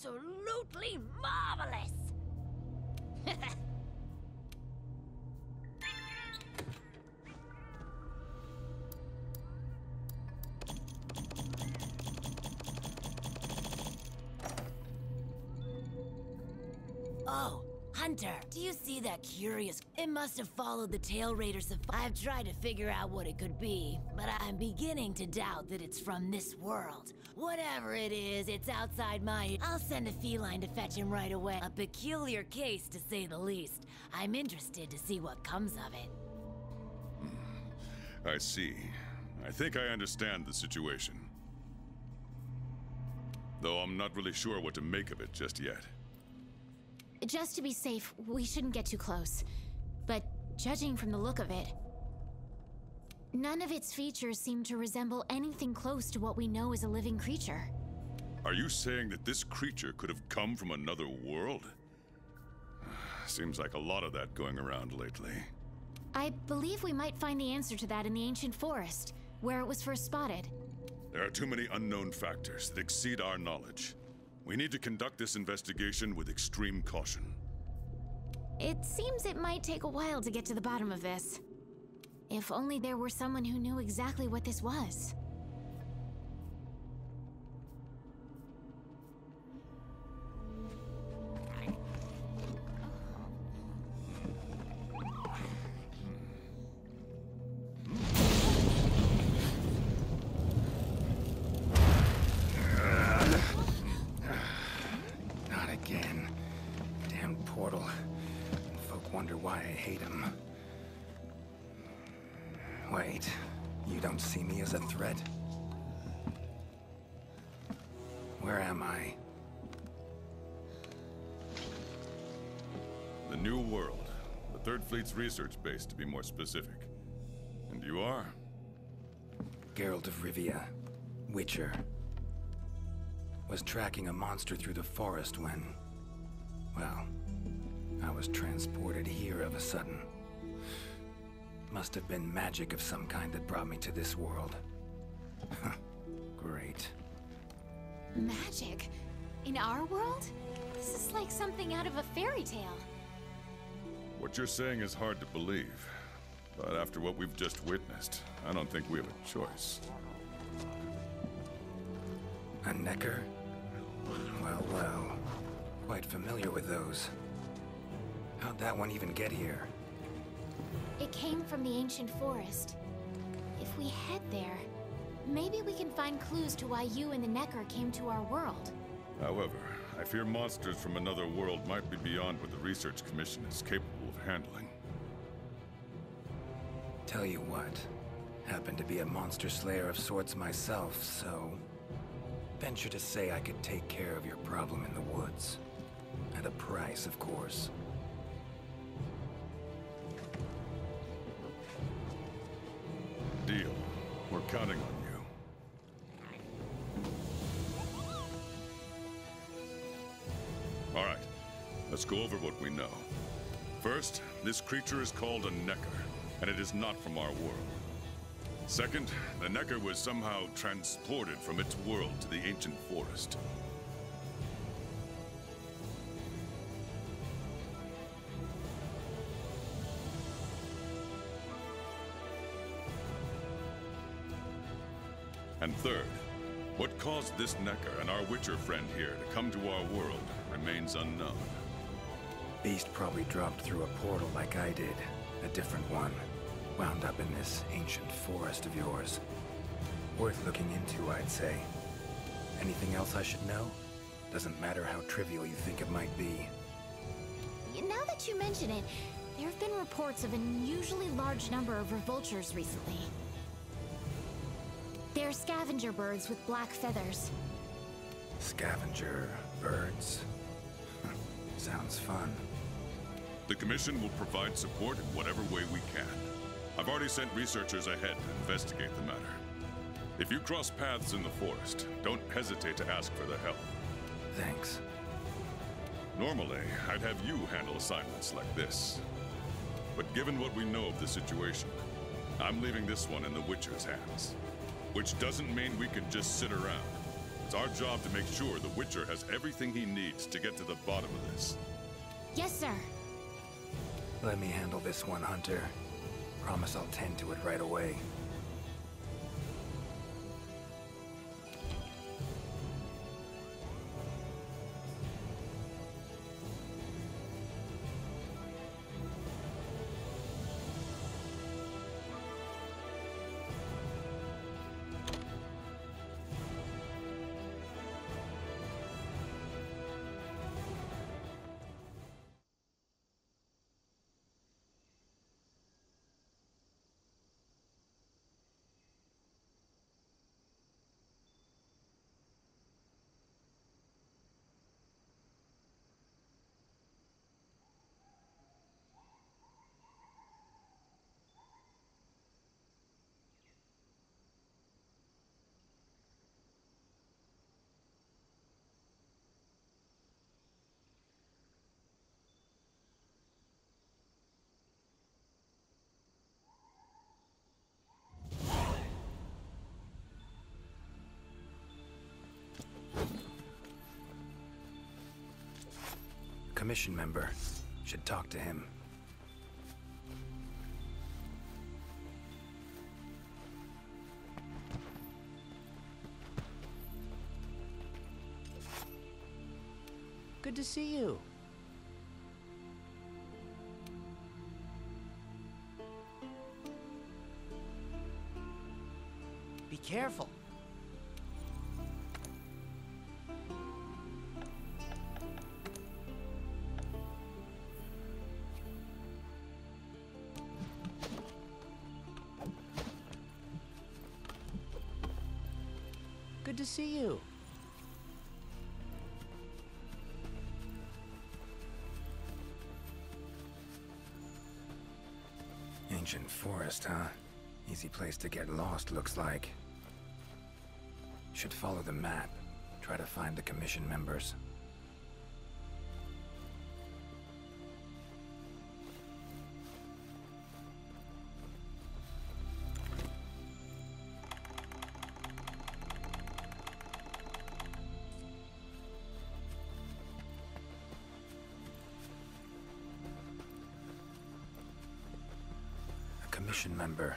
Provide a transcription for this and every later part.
absolutely marvelous! Oh, Hunter, do you see that curious? It must have followed the Tail Raiders. I've tried to figure out what it could be, but I'm beginning to doubt that it's from this world. Whatever it is, it's outside my... I'll send a feline to fetch him right away. A peculiar case, to say the least. I'm interested to see what comes of it. I see. I think I understand the situation. Though I'm not really sure what to make of it just yet. Just to be safe, we shouldn't get too close. But judging from the look of it, none of its features seem to resemble anything close to what we know as a living creature. Are you saying that this creature could have come from another world? Seems like a lot of that going around lately. I believe we might find the answer to that in the ancient forest, where it was first spotted. There are too many unknown factors that exceed our knowledge. We need to conduct this investigation with extreme caution. It seems it might take a while to get to the bottom of this. If only there were someone who knew exactly what this was. Wait, you don't see me as a threat? Where am I? The New World. The Third Fleet's research base, to be more specific. And you are? Geralt of Rivia, Witcher. Was tracking a monster through the forest when... well, I was transported here of a sudden. Must have been magic of some kind that brought me to this world. Great. Magic? In our world? This is like something out of a fairy tale. What you're saying is hard to believe. But after what we've just witnessed, I don't think we have a choice. A Necker? Well, well. Quite familiar with those. How'd that one even get here? It came from the ancient forest. If we head there, maybe we can find clues to why you and the Necker came to our world. However, I fear monsters from another world might be beyond what the Research Commission is capable of handling. Tell you what, happen to be a monster slayer of sorts myself, so... venture to say I could take care of your problem in the woods. At a price, of course. Deal. We're counting on you. All right. Let's go over what we know. First, this creature is called a Necker, and it is not from our world. Second, the Necker was somehow transported from its world to the ancient forest. And third, what caused this Necker and our Witcher friend here to come to our world remains unknown. Beast probably dropped through a portal like I did. A different one. Wound up in this ancient forest of yours. Worth looking into, I'd say. Anything else I should know? Doesn't matter how trivial you think it might be. Now that you mention it, there have been reports of an unusually large number of revoltures recently. They're scavenger birds with black feathers. Scavenger birds? Sounds fun. The Commission will provide support in whatever way we can. I've already sent researchers ahead to investigate the matter. If you cross paths in the forest, don't hesitate to ask for their help. Thanks. Normally, I'd have you handle assignments like this. But given what we know of the situation, I'm leaving this one in the Witcher's hands. Which doesn't mean we can just sit around. It's It's our job to make sure the Witcher has everything he needs to get to the bottom of this. Yes, sir. Let me handle this one, Hunter. Promise I'll tend to it right away. Commission member. Should talk to him. Good to see you. Be careful. Good to see you. Ancient forest, huh? Easy place to get lost, looks like. Should follow the map. Try to find the commission members. Commission member.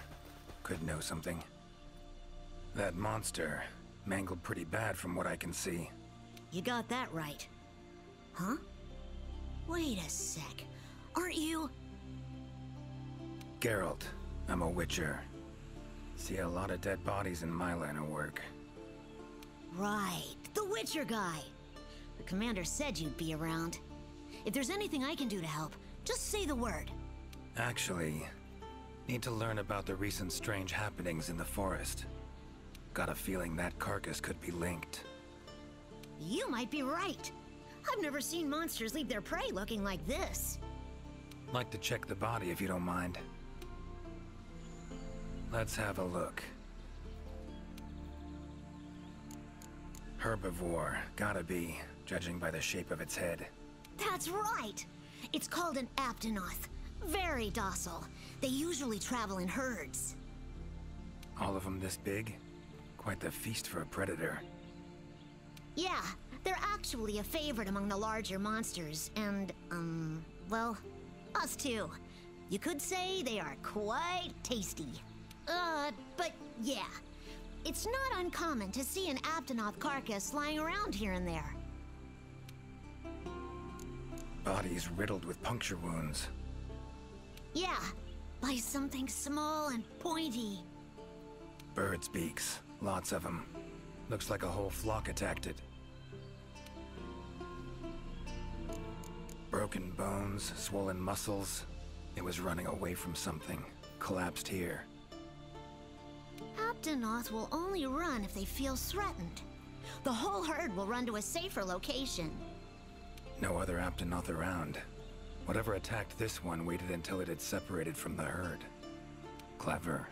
Could know something. That monster mangled pretty bad from what I can see. You got that right. Huh? Wait a sec. Aren't you... Geralt. I'm a Witcher. See a lot of dead bodies in my line of work. Right. The Witcher guy. The commander said you'd be around. If there's anything I can do to help, just say the word. Actually, need to learn about the recent strange happenings in the forest. Got a feeling that carcass could be linked. You might be right. I've never seen monsters leave their prey looking like this. Like to check the body if you don't mind. Let's have a look. Herbivore, gotta be, judging by the shape of its head. That's right! It's called an Aptonoth. Very docile. They usually travel in herds. All of them this big? Quite the feast for a predator. Yeah, they're actually a favorite among the larger monsters, and, well, us too. You could say they are quite tasty. But yeah, it's not uncommon to see an Aptonoth carcass lying around here and there. Bodies riddled with puncture wounds. Yeah, by something small and pointy. Birds' beaks, lots of them. Looks like a whole flock attacked it. Broken bones, swollen muscles. It was running away from something. Collapsed here. Aptonoth will only run if they feel threatened. The whole herd will run to a safer location. No other Aptonoth around. Whatever attacked this one waited until it had separated from the herd. Clever.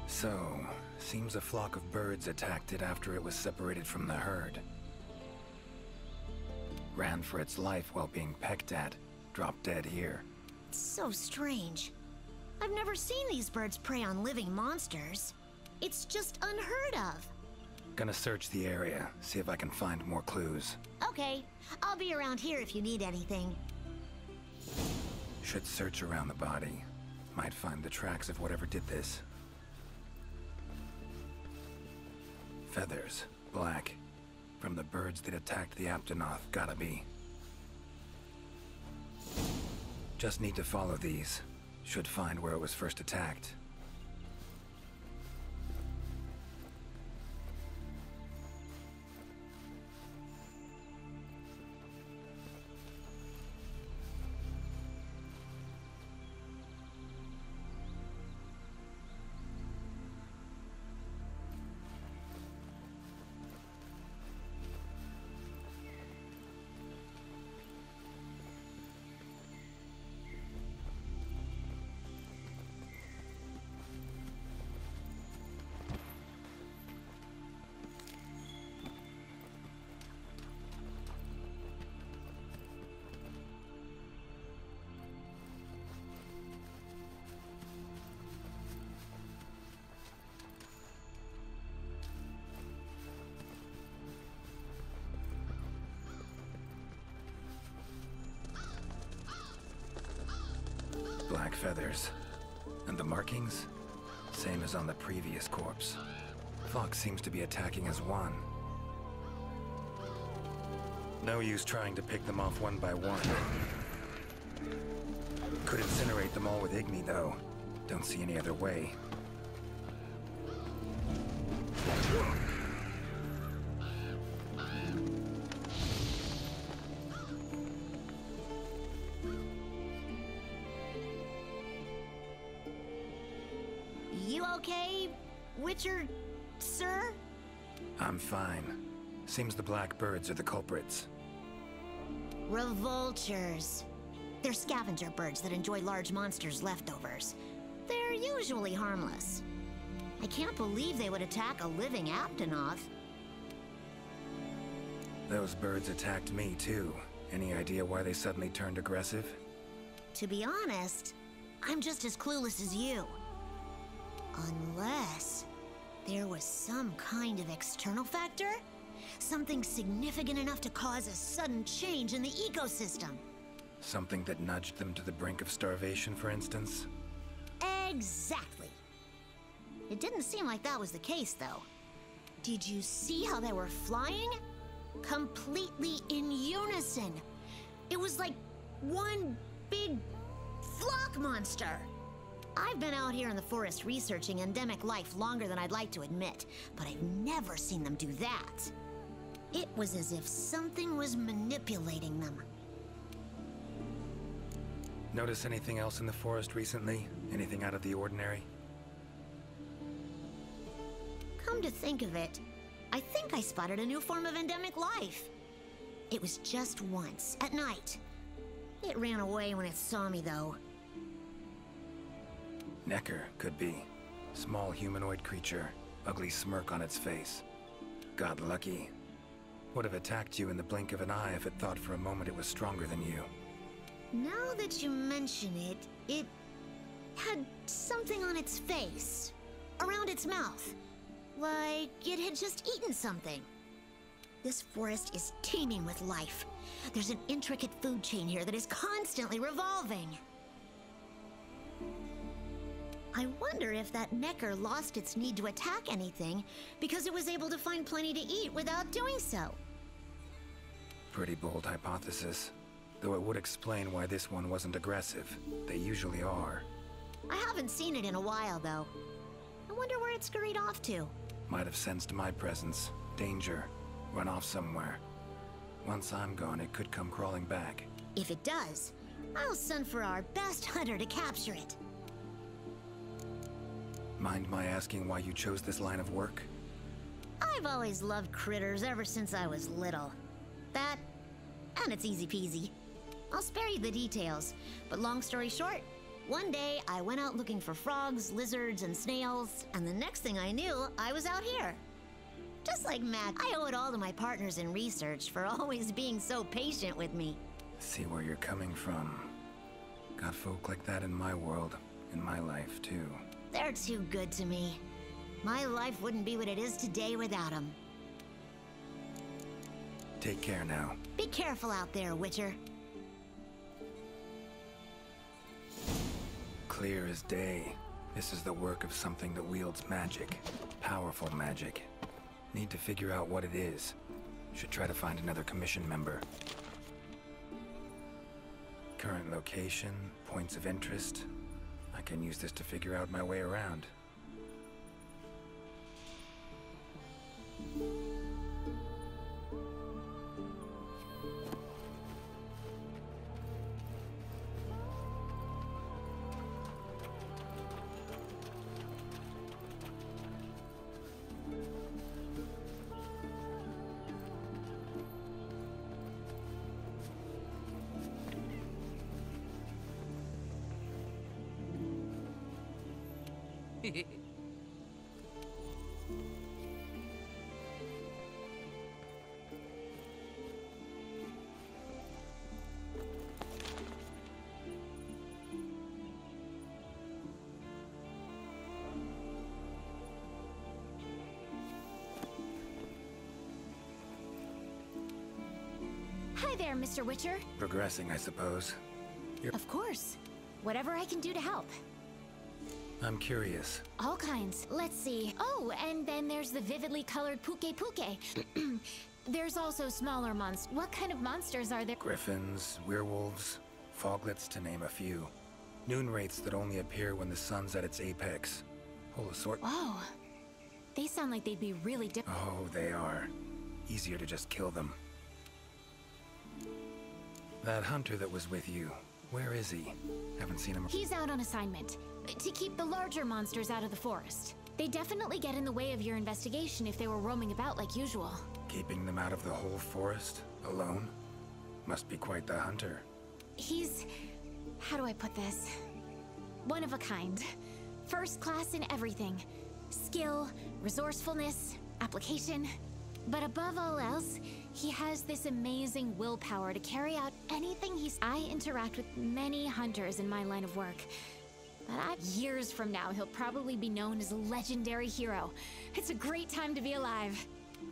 So, seems a flock of birds attacked it after it was separated from the herd. Ran for its life while being pecked at. Dropped dead here. It's so strange. I've never seen these birds prey on living monsters. It's just unheard of. Gonna search the area, see if I can find more clues. Okay, I'll be around here if you need anything. Should search around the body. Might find the tracks of whatever did this. Feathers, black. From the birds that attacked the Aptonoth, gotta be. Just need to follow these. Should find where it was first attacked. Black feathers. And the markings? Same as on the previous corpse. Fox seems to be attacking as one. No use trying to pick them off one by one. Could incinerate them all with Igni, though. Don't see any other way. You okay, Witcher, sir? I'm fine. Seems the black birds are the culprits. Revoltures. They're scavenger birds that enjoy large monsters' leftovers. They're usually harmless. I can't believe they would attack a living Aptonoth. Those birds attacked me, too. Any idea why they suddenly turned aggressive? To be honest, I'm just as clueless as you. Unless there was some kind of external factor? Something significant enough to cause a sudden change in the ecosystem. Something that nudged them to the brink of starvation, for instance? Exactly. It didn't seem like that was the case, though. Did you see how they were flying? Completely in unison. It was like one big flock monster. I've been out here in the forest researching endemic life longer than I'd like to admit, but I've never seen them do that. It was as if something was manipulating them. Notice anything else in the forest recently? Anything out of the ordinary? Come to think of it, I think I spotted a new form of endemic life. It was just once, at night. It ran away when it saw me, though. Necker, could be. Small humanoid creature, ugly smirk on its face. Got lucky. Would have attacked you in the blink of an eye if it thought for a moment it was stronger than you. Now that you mention it, it had something on its face, around its mouth. Like it had just eaten something. This forest is teeming with life. There's an intricate food chain here that is constantly revolving. I wonder if that Necker lost its need to attack anything because it was able to find plenty to eat without doing so. Pretty bold hypothesis. Though it would explain why this one wasn't aggressive. They usually are. I haven't seen it in a while, though. I wonder where it scurried off to. Might have sensed my presence. Danger. Run off somewhere. Once I'm gone, it could come crawling back. If it does, I'll send for our best hunter to capture it. Mind my asking why you chose this line of work? I've always loved critters ever since I was little. That, and it's easy peasy. I'll spare you the details, but long story short, one day I went out looking for frogs, lizards, and snails, and the next thing I knew, I was out here. Just like Matt, I owe it all to my partners in research for always being so patient with me. See where you're coming from. Got folk like that in my world, in my life, too. They're too good to me. My life wouldn't be what it is today without them. Take care now. Be careful out there, Witcher. Clear as day. This is the work of something that wields magic. Powerful magic. Need to figure out what it is. Should try to find another commission member. Current location, points of interest. I can use this to figure out my way around. Hi there, Mr. Witcher. Progressing, I suppose. Of course. Whatever I can do to help. I'm curious. All kinds. Let's see. Oh, and then there's the vividly colored Puke Puke. There's also smaller monsters. What kind of monsters are there? Griffins, werewolves, foglets, to name a few. Noon wraiths that only appear when the sun's at its apex. Whole assortment. Whoa. They sound like they'd be really Oh, they are. Easier to just kill them. That hunter that was with you, where is he? Haven't seen him. He's out on assignment. To keep the larger monsters out of the forest. They definitely get in the way of your investigation if they were roaming about like usual. Keeping them out of the whole forest? Alone? Must be quite the hunter. He's... how do I put this? One of a kind. First class in everything. Skill, resourcefulness, application. But above all else, he has this amazing willpower to carry out anything I interact with many hunters in my line of work. But years from now, he'll probably be known as a legendary hero. It's a great time to be alive.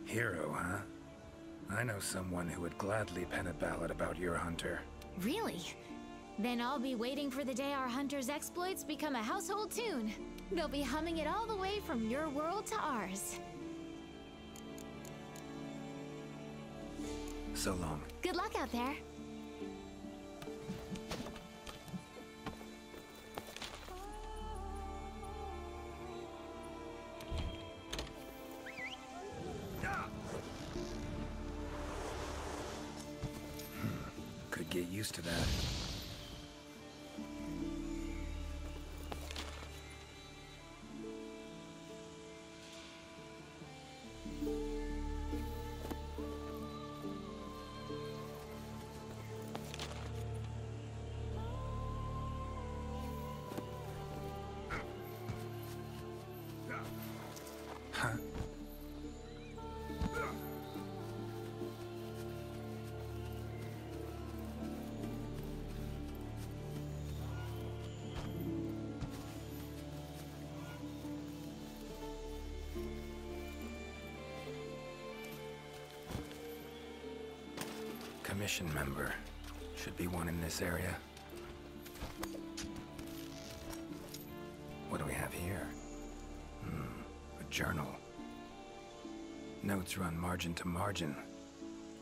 Hero, huh? I know someone who would gladly pen a ballad about your hunter. Really? Then I'll be waiting for the day our hunter's exploits become a household tune. They'll be humming it all the way from your world to ours. So long. Good luck out there. Could get used to that. Huh? Commission member. Should be one in this area. What do we have here? A journal. Notes run margin to margin.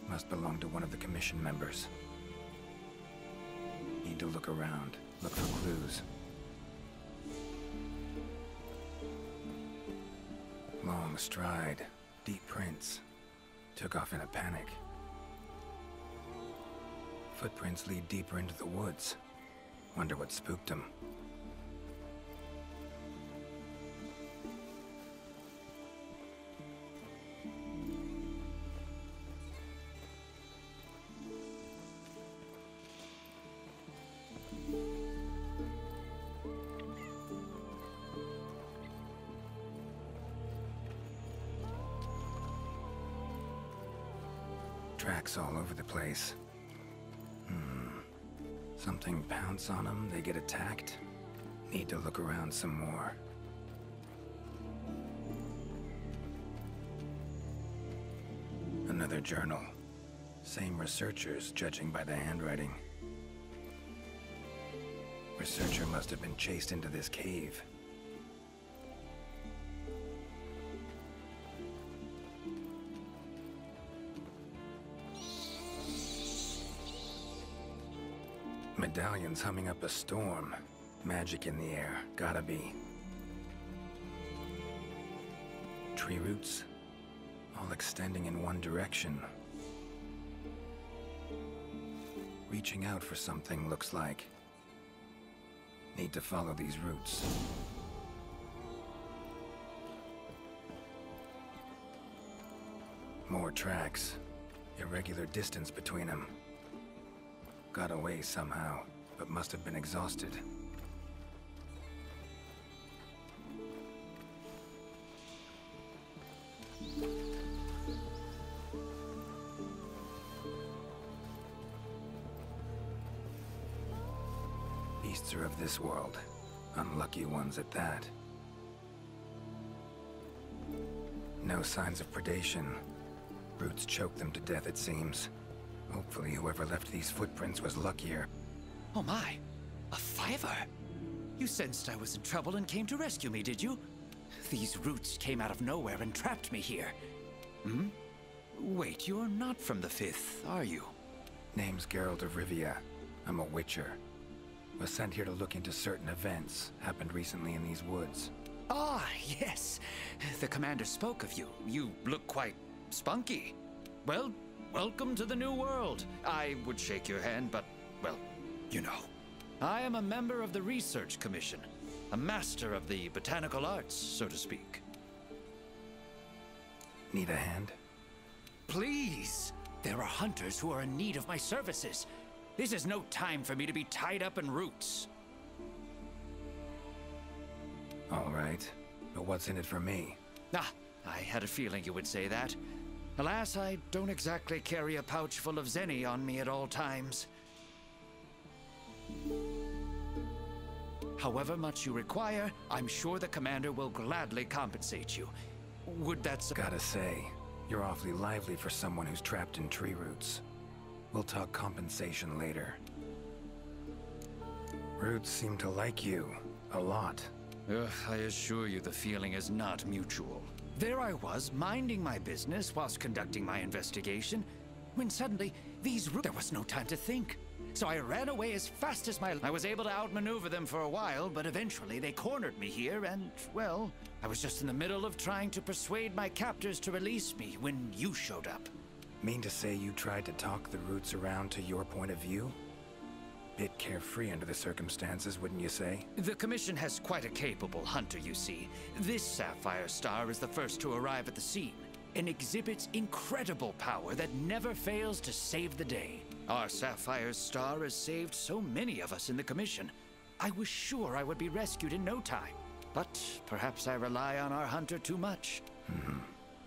Must belong to one of the commission members. Need to look around. Look for clues. Long stride. Deep prints. Took off in a panic. Footprints lead deeper into the woods. Wonder what spooked him. Tracks all over the place. Something pounce on them, they get attacked. Need to look around some more. Another journal. Same researchers, judging by the handwriting. Researcher must have been chased into this cave. Medallion's humming up a storm. Magic in the air, gotta be. Tree roots, all extending in one direction. Reaching out for something, looks like. Need to follow these roots. More tracks. Irregular distance between them. Got away somehow, but must have been exhausted. Beasts are of this world. Unlucky ones at that. No signs of predation. Roots choke them to death, it seems. Hopefully whoever left these footprints was luckier. Oh my, a fiver? You sensed I was in trouble and came to rescue me, did you? These roots came out of nowhere and trapped me here. Hmm? Wait, you're not from the Fifth, are you? Name's Geralt of Rivia. I'm a Witcher. Was sent here to look into certain events happened recently in these woods. Ah, yes. The commander spoke of you. You look quite spunky. Well, welcome to the new world. I would shake your hand, but, well, you know. I am a member of the Research Commission. A master of the botanical arts, so to speak. Need a hand? Please! There are hunters who are in need of my services. This is no time for me to be tied up in roots. All right. But what's in it for me? Ah, I had a feeling you would say that. Alas, I don't exactly carry a pouch full of zenny on me at all times. However much you require, I'm sure the commander will gladly compensate you. Would that... Gotta say, you're awfully lively for someone who's trapped in tree roots. We'll talk compensation later. Roots seem to like you. A lot. I assure you the feeling is not mutual. There I was, minding my business whilst conducting my investigation, when suddenly, there was no time to think. So I ran away as fast as I was able to outmaneuver them for a while, but eventually they cornered me here and, well, I was just in the middle of trying to persuade my captors to release me when you showed up. Mean to say you tried to talk the roots around to your point of view? Bit carefree under the circumstances, wouldn't you say? The Commission has quite a capable hunter, you see. This Sapphire Star is the first to arrive at the scene, and exhibits incredible power that never fails to save the day. Our Sapphire Star has saved so many of us in the Commission. I was sure I would be rescued in no time, but perhaps I rely on our hunter too much.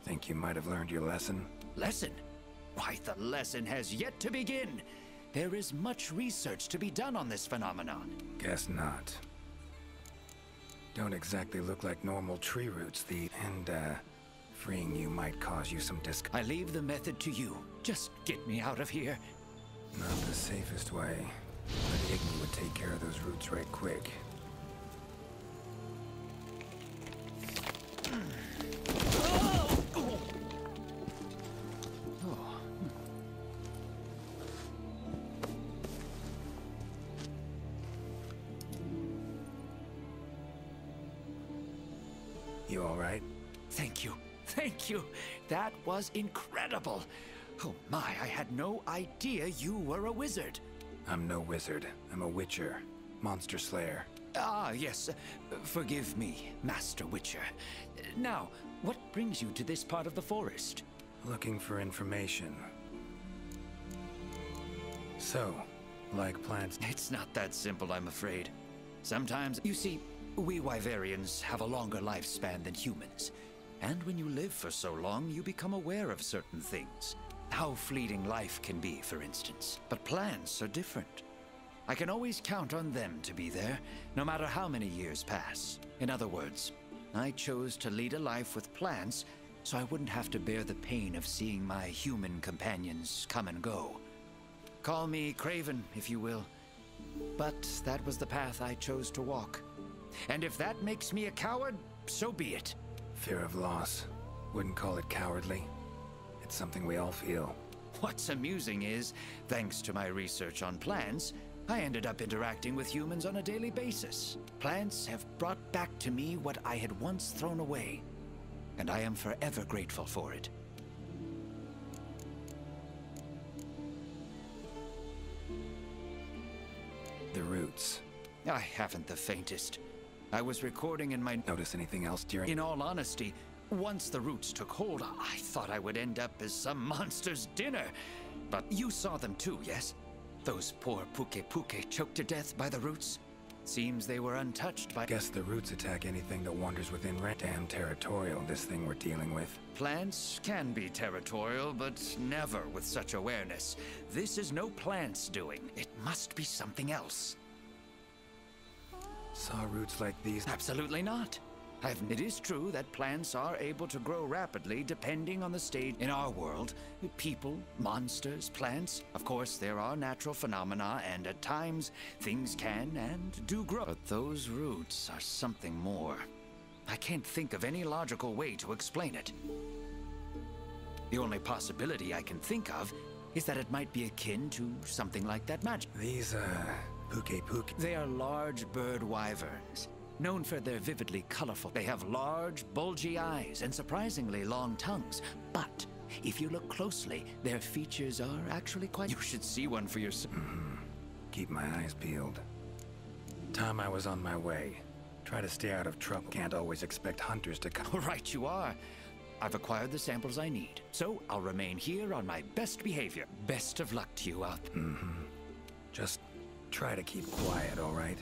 Think you might have learned your lesson? Lesson? Why, the lesson has yet to begin. There is much research to be done on this phenomenon. Guess not. Don't exactly look like normal tree roots, and freeing you might cause you some I leave the method to you. Just get me out of here. Not the safest way. But Igni would take care of those roots right quick. You all right? Thank you. Thank you. That was incredible. Oh my, I had no idea you were a wizard. I'm no wizard. I'm a witcher. Monster slayer. Ah, yes. Forgive me, Master Witcher. Now, what brings you to this part of the forest? Looking for information. So, like plants... It's not that simple, I'm afraid. Sometimes, you see, we Wyverians have a longer lifespan than humans. And when you live for so long, you become aware of certain things. How fleeting life can be, for instance. But plants are different. I can always count on them to be there, no matter how many years pass. In other words, I chose to lead a life with plants so I wouldn't have to bear the pain of seeing my human companions come and go. Call me Craven, if you will, but that was the path I chose to walk. And if that makes me a coward, so be it. Fear of loss. Wouldn't call it cowardly. It's something we all feel. What's amusing is, thanks to my research on plants, I ended up interacting with humans on a daily basis. Plants have brought back to me what I had once thrown away, and I am forever grateful for it. The roots. I haven't the faintest. I was recording in my... Notice anything else during... In all honesty, once the roots took hold, I thought I would end up as some monster's dinner. But you saw them too, yes? Those poor Puke choked to death by the roots? Seems they were untouched by... Guess the roots attack anything that wanders within range. Damn territorial, this thing we're dealing with. Plants can be territorial, but never with such awareness. This is no plant's doing. It must be something else. Saw roots like these? Absolutely not. It is true that plants are able to grow rapidly depending on the stage in our world. People, monsters, plants. Of course, there are natural phenomena, and at times, things can and do grow. But those roots are something more. I can't think of any logical way to explain it. The only possibility I can think of is that it might be akin to something like that magic. These, Puke. They are large bird wyverns. Known for their vividly colorful. They have large, bulgy eyes and surprisingly long tongues. But if you look closely, their features are actually quite... You should see one for yourself. Keep my eyes peeled. Time I was on my way. Try to stay out of trouble. Can't always expect hunters to come. Right you are. I've acquired the samples I need, so I'll remain here on my best behavior. Best of luck to you out. Just try to keep quiet, all right?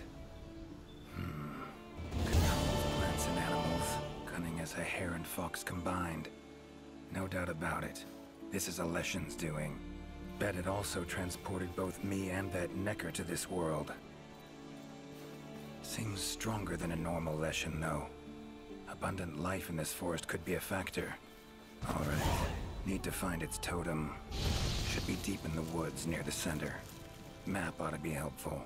Controls plants and animals, cunning as a hare and fox combined. No doubt about it. This is Alessian's doing. Bet it also transported both me and that Necker to this world. Seems stronger than a normal Alessian, though. Abundant life in this forest could be a factor. All right. Need to find its totem. Should be deep in the woods near the center. Map ought to be helpful.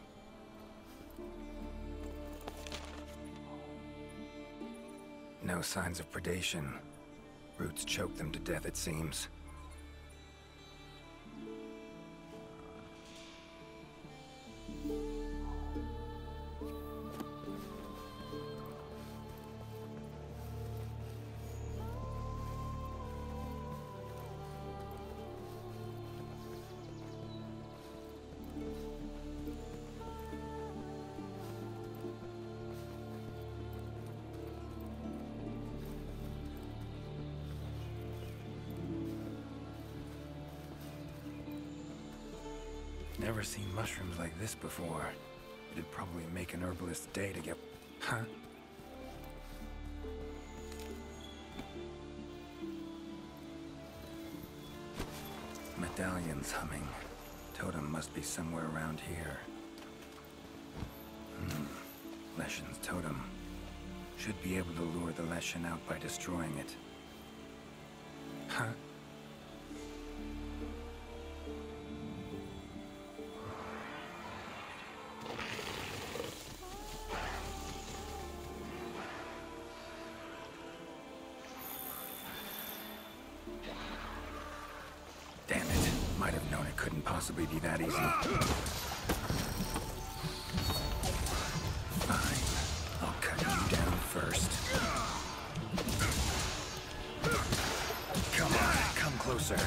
No signs of predation. Roots choke them to death, it seems. Never seen mushrooms like this before. It'd probably make an herbalist's day to get... Huh? Medallions humming. Totem must be somewhere around here. Leshen's totem. Should be able to lure the Leshen out by destroying it. Huh? Damn it. Might have known it couldn't possibly be that easy. Fine. I'll cut you down first. Come on, come closer.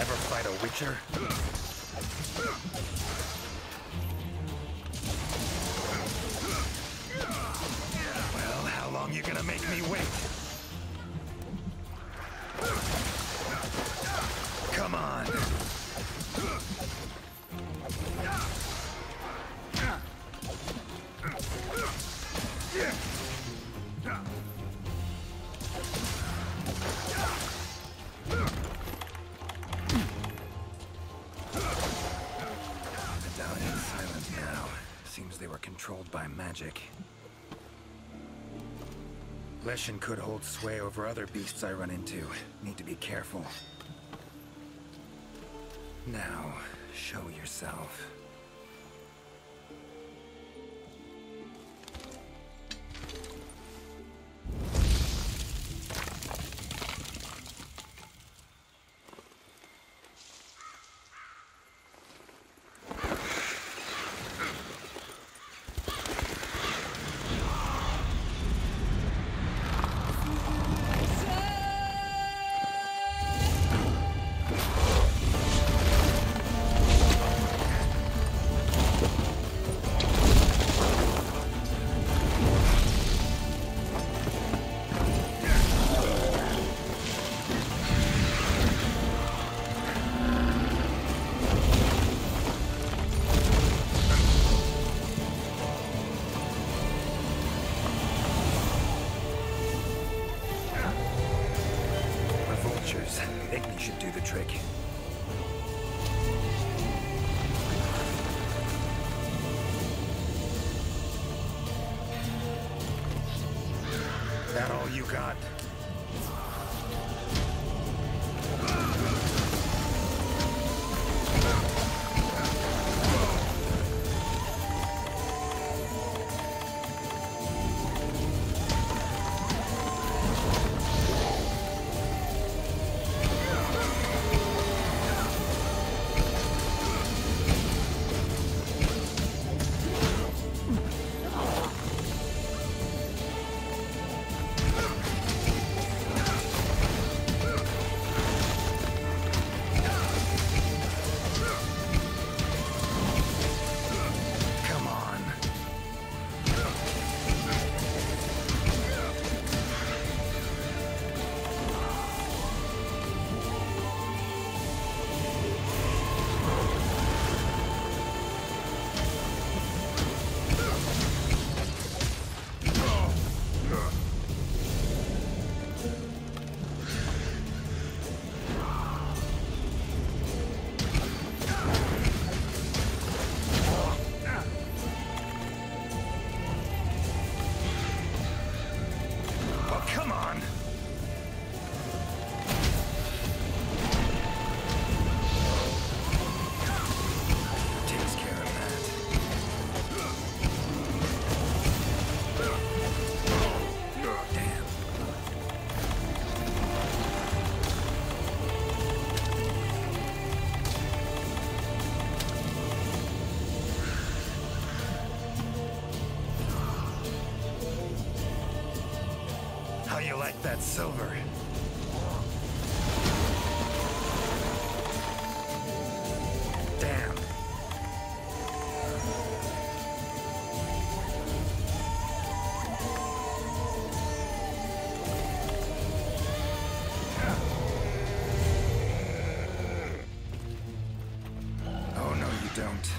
Ever fight a Witcher? Well, how long you gonna make me wait? Come on. or controlled by magic. Leshen could hold sway over other beasts I run into. Need to be careful. Now, show yourself. Igni should do the trick. That all you got? How you like that silver? Damn. Oh, no, you don't.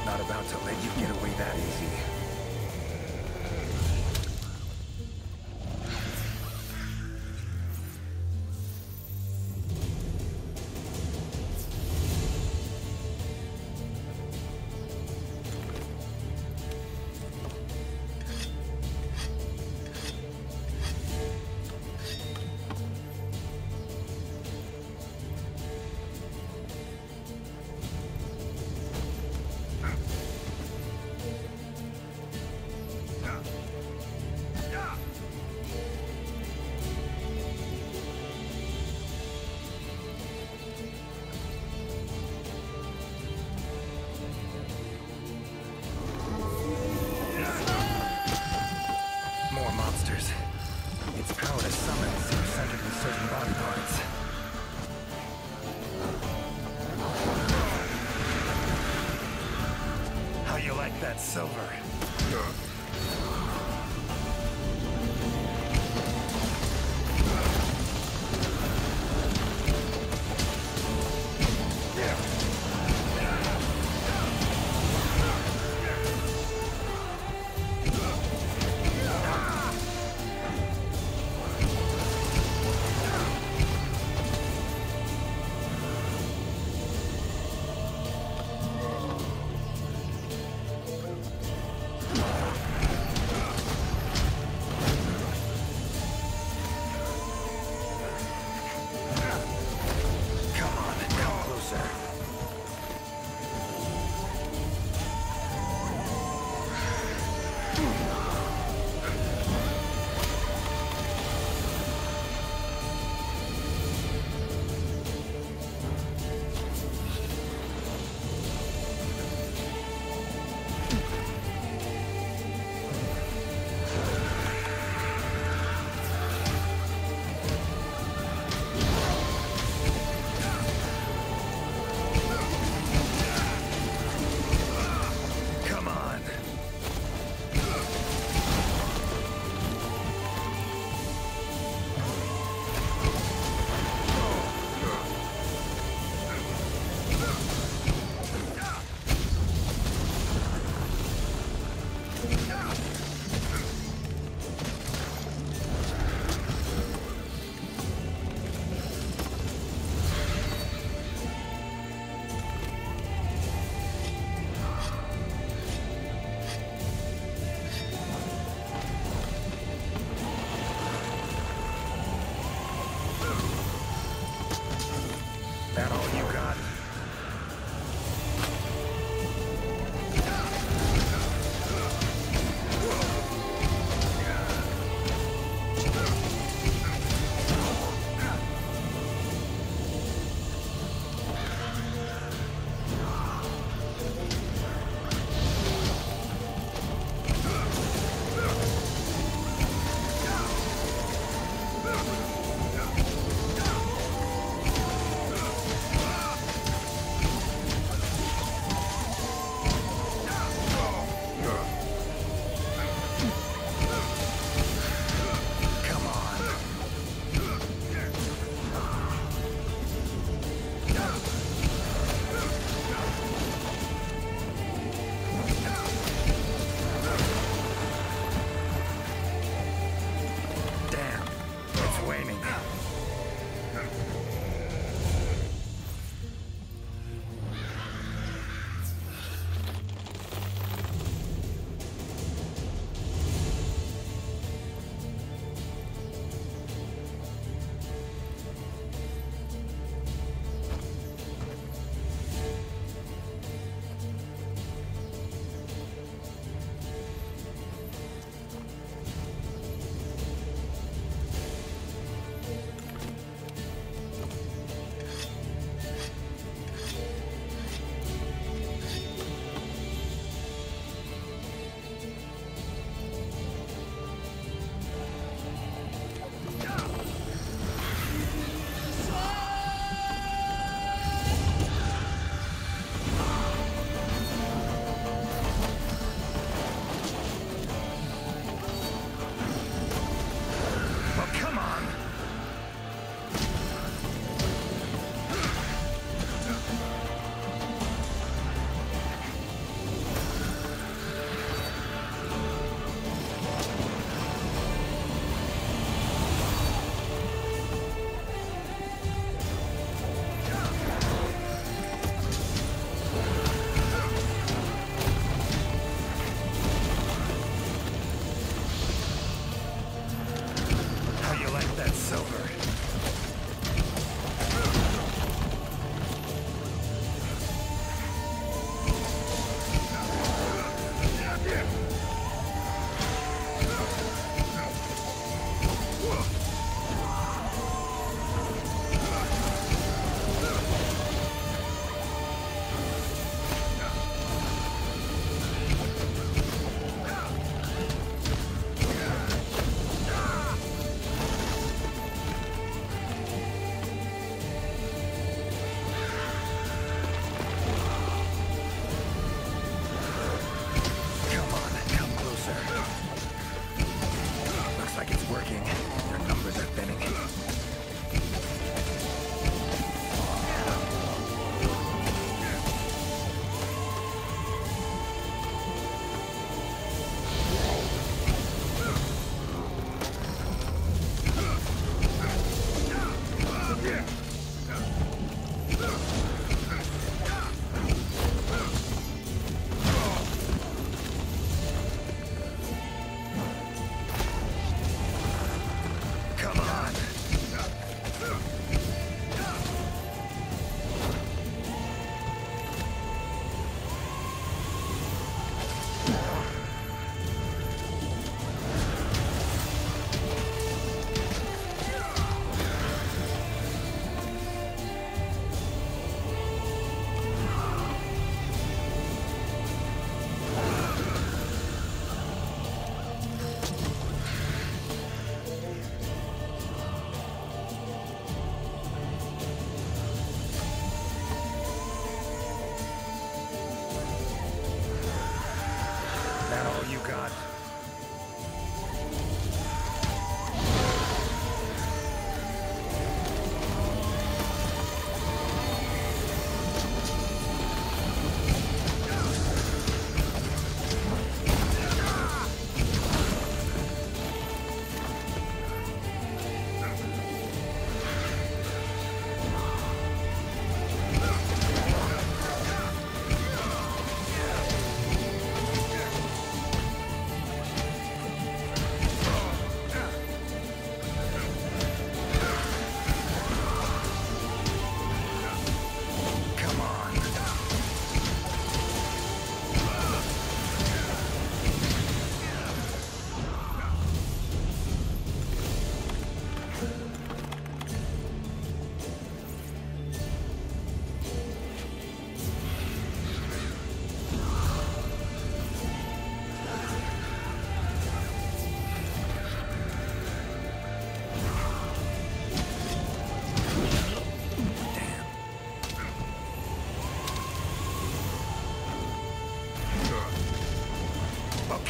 Not about to let you get away that easy. More monsters. Its power to summon seems centered in certain body parts. How you like that silver?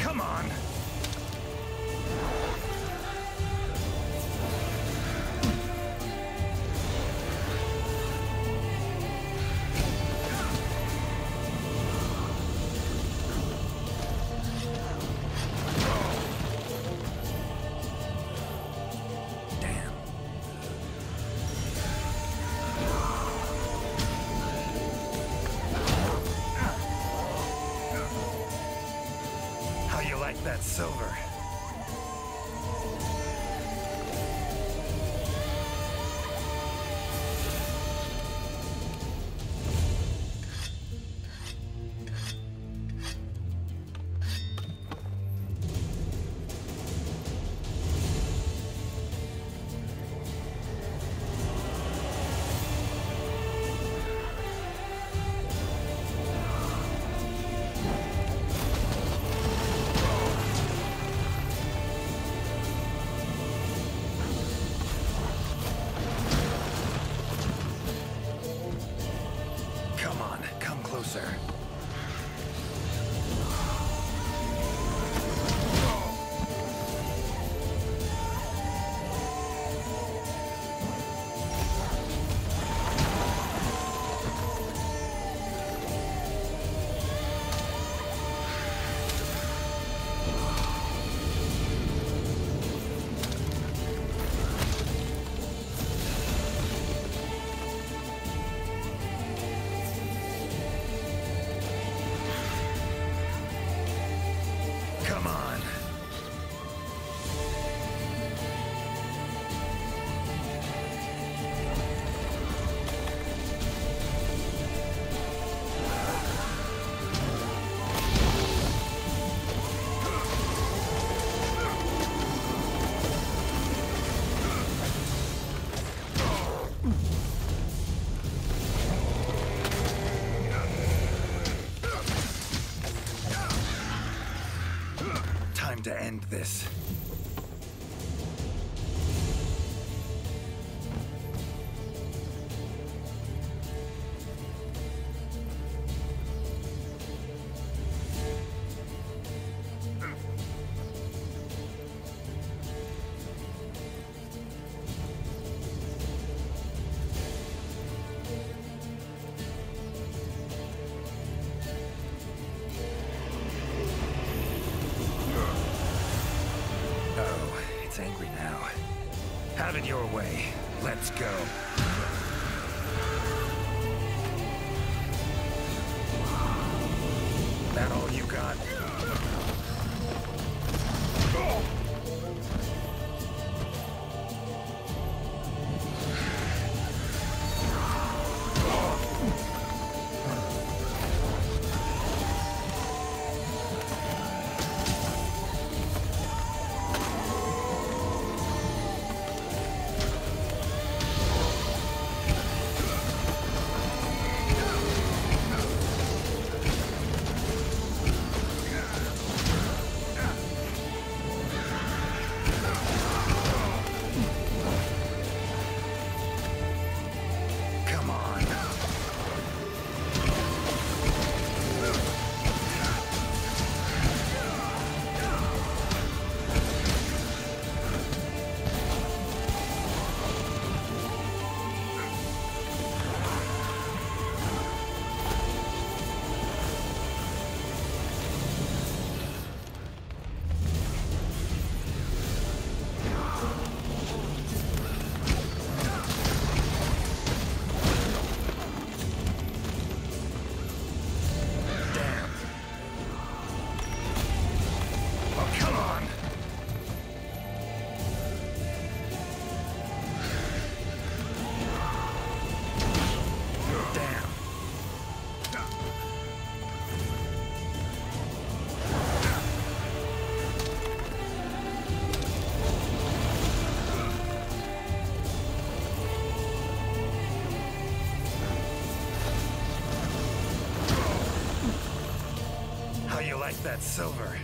Come on! That silver. To end this. Angry now. Have it your way. Let's go. That all you got? Like that silver.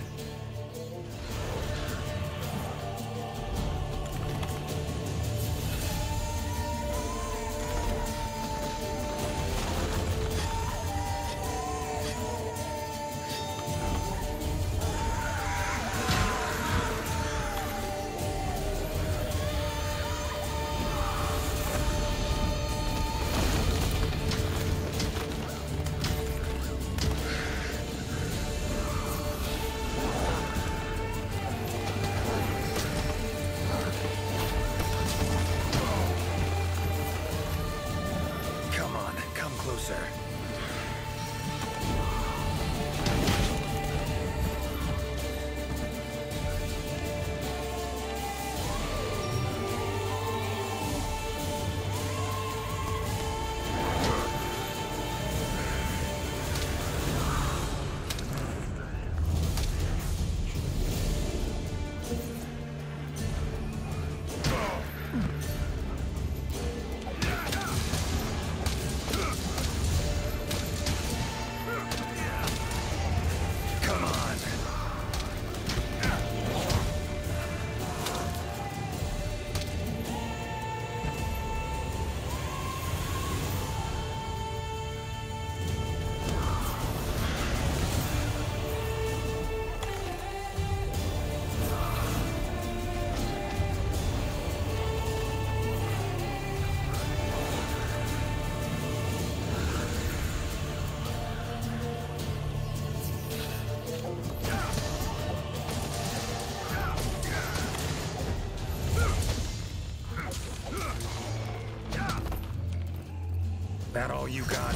that all you got?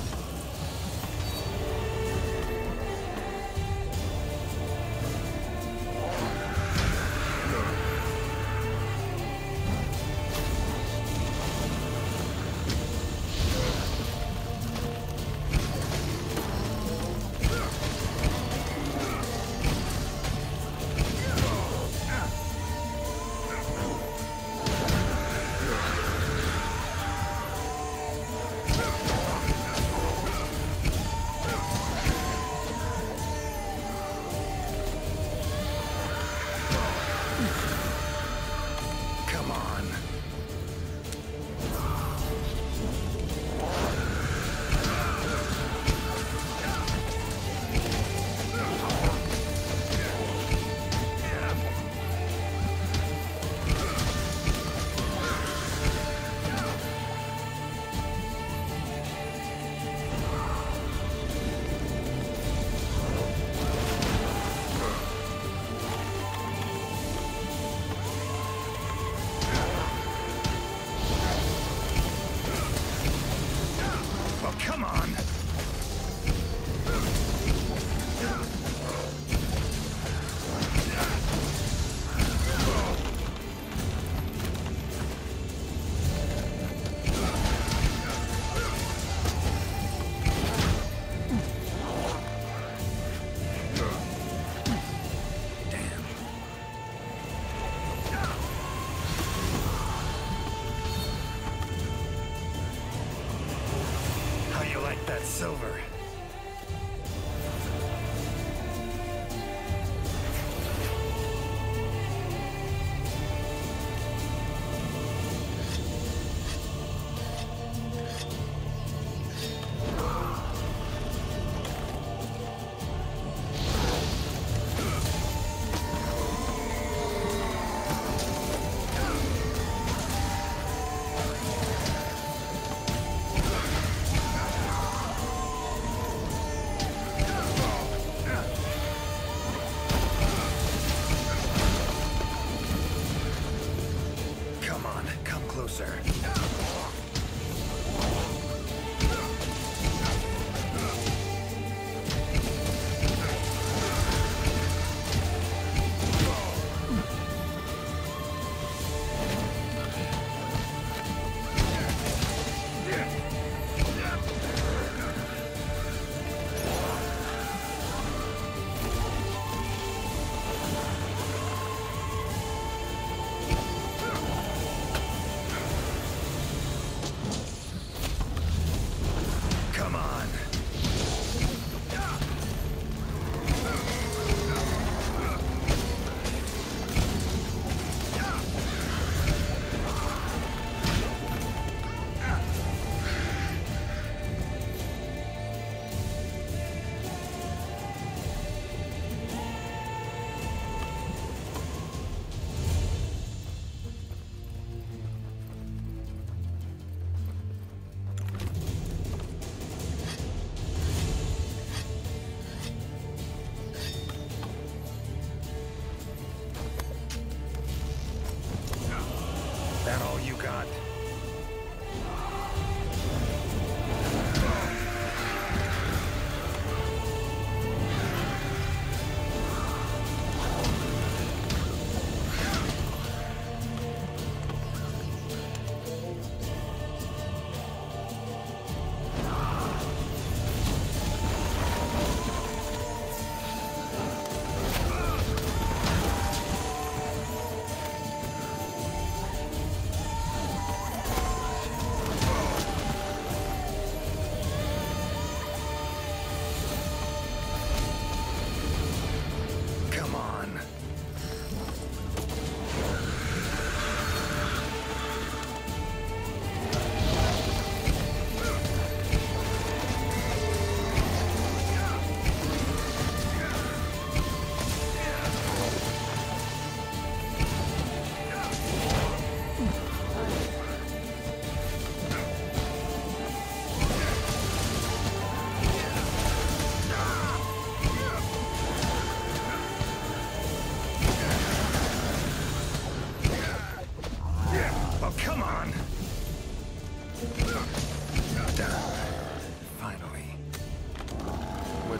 Come on! That silver.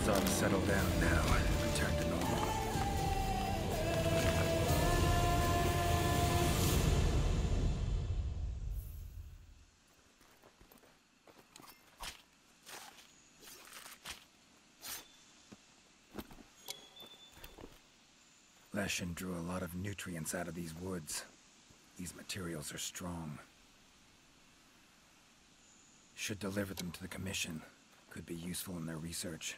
conditions ought to settle down now and return to normal. Leshen drew a lot of nutrients out of these woods. These materials are strong. Should deliver them to the Commission. Could be useful in their research.